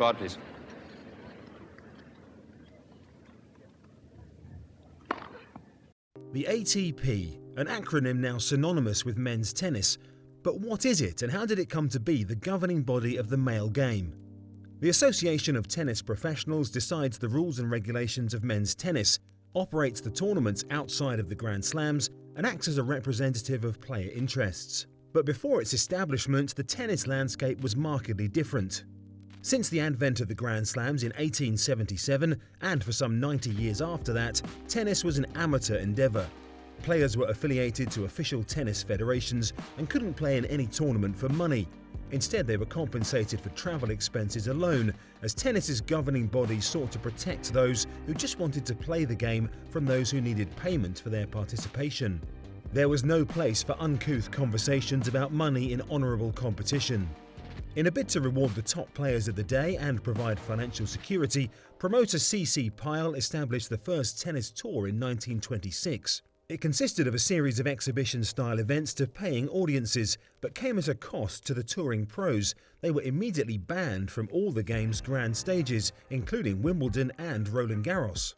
board, please. The ATP, an acronym now synonymous with men's tennis. But what is it, and how did it come to be the governing body of the male game? The Association of Tennis Professionals decides the rules and regulations of men's tennis, operates the tournaments outside of the Grand Slams, and acts as a representative of player interests. But before its establishment, the tennis landscape was markedly different. Since the advent of the Grand Slams in 1877, and for some 90 years after that, tennis was an amateur endeavour. Players were affiliated to official tennis federations and couldn't play in any tournament for money. Instead, they were compensated for travel expenses alone, as tennis's governing body sought to protect those who just wanted to play the game from those who needed payment for their participation. There was no place for uncouth conversations about money in honourable competition. In a bid to reward the top players of the day and provide financial security, promoter C.C. Pyle established the first tennis tour in 1926. It consisted of a series of exhibition-style events to paying audiences, but came at a cost to the touring pros. They were immediately banned from all the game's grand stages, including Wimbledon and Roland Garros.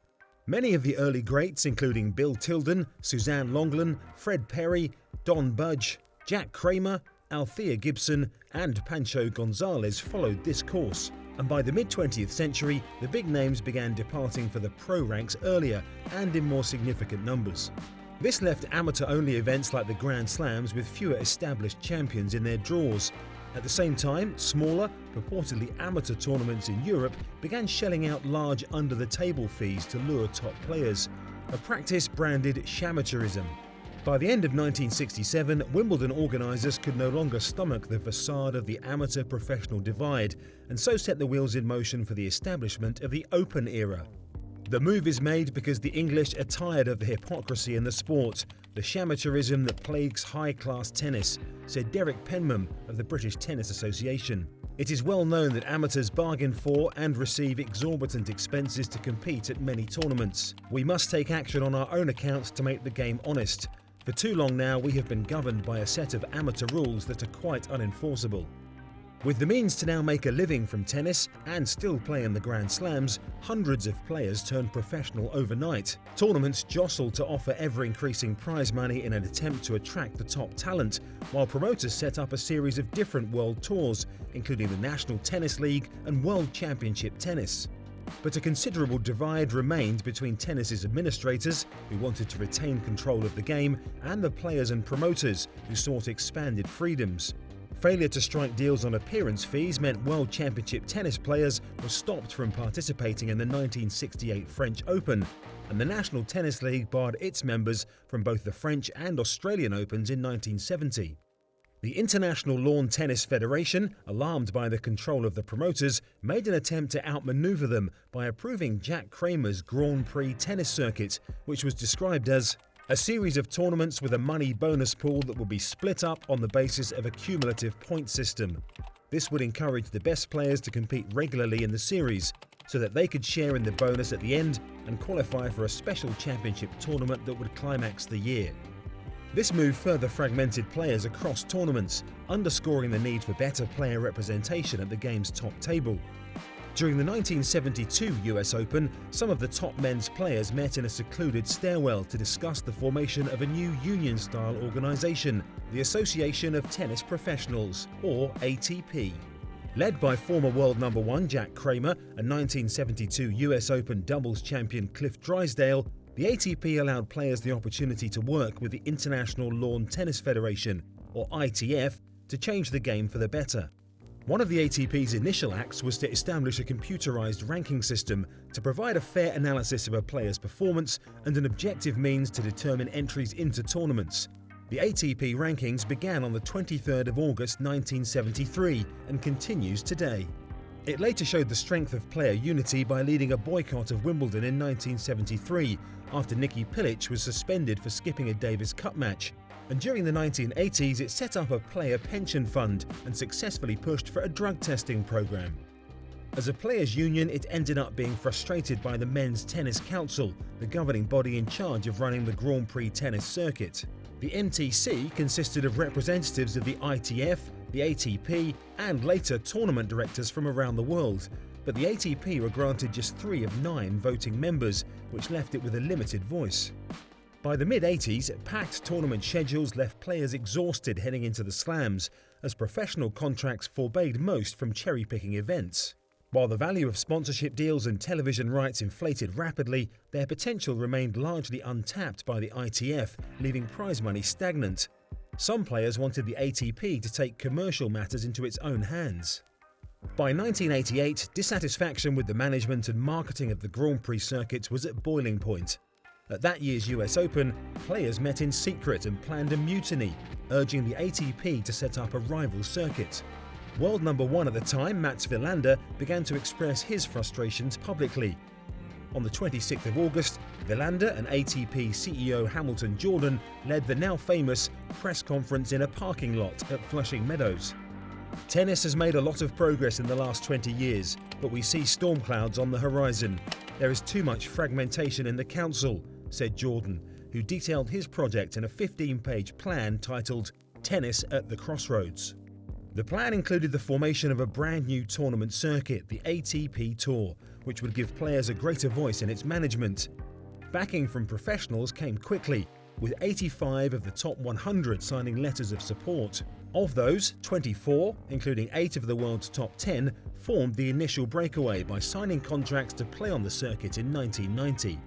Many of the early greats, including Bill Tilden, Suzanne Lenglen, Fred Perry, Don Budge, Jack Kramer, Althea Gibson and Pancho Gonzalez followed this course, and by the mid-20th century, the big names began departing for the pro ranks earlier and in more significant numbers. This left amateur-only events like the Grand Slams with fewer established champions in their draws. At the same time, smaller, purportedly amateur tournaments in Europe began shelling out large under-the-table fees to lure top players, a practice branded shamateurism. By the end of 1967, Wimbledon organisers could no longer stomach the facade of the amateur-professional divide, and so set the wheels in motion for the establishment of the Open era. The move is made because the English are tired of the hypocrisy in the sport, the shamateurism that plagues high-class tennis, said Derek Penman of the British Tennis Association. It is well known that amateurs bargain for and receive exorbitant expenses to compete at many tournaments. We must take action on our own account to make the game honest. For too long now, we have been governed by a set of amateur rules that are quite unenforceable. With the means to now make a living from tennis and still play in the Grand Slams, hundreds of players turned professional overnight. Tournaments jostled to offer ever-increasing prize money in an attempt to attract the top talent, while promoters set up a series of different world tours, including the National Tennis League and World Championship Tennis. But a considerable divide remained between tennis's administrators, who wanted to retain control of the game, and the players and promoters, who sought expanded freedoms. Failure to strike deals on appearance fees meant World Championship tennis players were stopped from participating in the 1968 French Open, and the National Tennis League barred its members from both the French and Australian Opens in 1970. The International Lawn Tennis Federation, alarmed by the control of the promoters, made an attempt to outmaneuver them by approving Jack Kramer's Grand Prix tennis circuit, which was described as a series of tournaments with a money bonus pool that would be split up on the basis of a cumulative point system. This would encourage the best players to compete regularly in the series, so that they could share in the bonus at the end and qualify for a special championship tournament that would climax the year. This move further fragmented players across tournaments, underscoring the need for better player representation at the game's top table. During the 1972 US Open, some of the top men's players met in a secluded stairwell to discuss the formation of a new union-style organisation, the Association of Tennis Professionals, or ATP. Led by former world number one Jack Kramer and 1972 US Open doubles champion Cliff Drysdale, the ATP allowed players the opportunity to work with the International Lawn Tennis Federation, or ITF, to change the game for the better. One of the ATP's initial acts was to establish a computerized ranking system to provide a fair analysis of a player's performance and an objective means to determine entries into tournaments. The ATP rankings began on the 23rd of August 1973 and continues today. It later showed the strength of player unity by leading a boycott of Wimbledon in 1973 after Nicky Pilic was suspended for skipping a Davis Cup match. And during the 1980s, it set up a player pension fund and successfully pushed for a drug testing program. As a players' union, it ended up being frustrated by the Men's Tennis Council, the governing body in charge of running the Grand Prix tennis circuit. The MTC consisted of representatives of the ITF, the ATP, and later tournament directors from around the world. but the ATP were granted just 3 of 9 voting members, which left it with a limited voice. By the mid-80s, packed tournament schedules left players exhausted heading into the slams, as professional contracts forbade most from cherry-picking events. While the value of sponsorship deals and television rights inflated rapidly, their potential remained largely untapped by the ITF, leaving prize money stagnant. Some players wanted the ATP to take commercial matters into its own hands. By 1988, dissatisfaction with the management and marketing of the Grand Prix circuit was at boiling point. At that year's US Open, players met in secret and planned a mutiny, urging the ATP to set up a rival circuit. World number 1 at the time, Mats Wilander, began to express his frustrations publicly. On the 26th of August, Wilander and ATP CEO Hamilton Jordan led the now famous press conference in a parking lot at Flushing Meadows. Tennis has made a lot of progress in the last 20 years, but we see storm clouds on the horizon. There is too much fragmentation in the council, said Jordan, who detailed his project in a 15-page plan titled Tennis at the Crossroads. The plan included the formation of a brand new tournament circuit, the ATP Tour, which would give players a greater voice in its management. Backing from professionals came quickly, with 85 of the top 100 signing letters of support. Of those, 24, including 8 of the world's top 10, formed the initial breakaway by signing contracts to play on the circuit in 1990.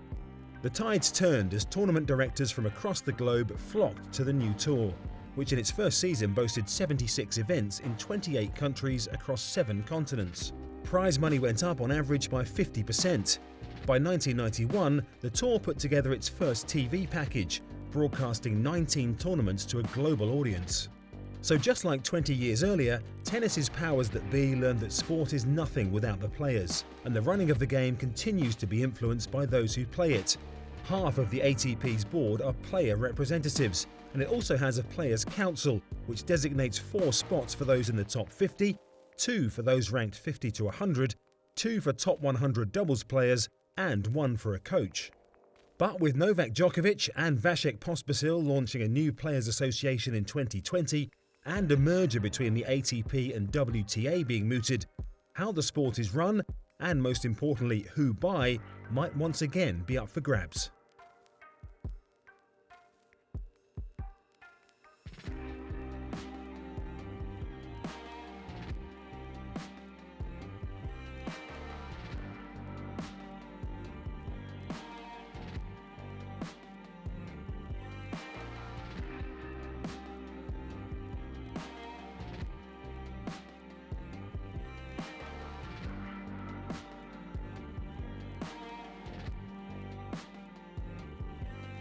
The tides turned as tournament directors from across the globe flocked to the new tour, which in its first season boasted 76 events in 28 countries across 7 continents. Prize money went up on average by 50%. By 1991, the tour put together its first TV package, broadcasting 19 tournaments to a global audience. So just like 20 years earlier, tennis's powers that be learned that sport is nothing without the players, and the running of the game continues to be influenced by those who play it. Half of the ATP's board are player representatives, and it also has a Players' Council, which designates 4 spots for those in the top 50, 2 for those ranked 50 to 100, 2 for top 100 doubles players, and 1 for a coach. But with Novak Djokovic and Vasek Pospisil launching a new Players' Association in 2020, and a merger between the ATP and WTA being mooted, how the sport is run, and most importantly who by, might once again be up for grabs.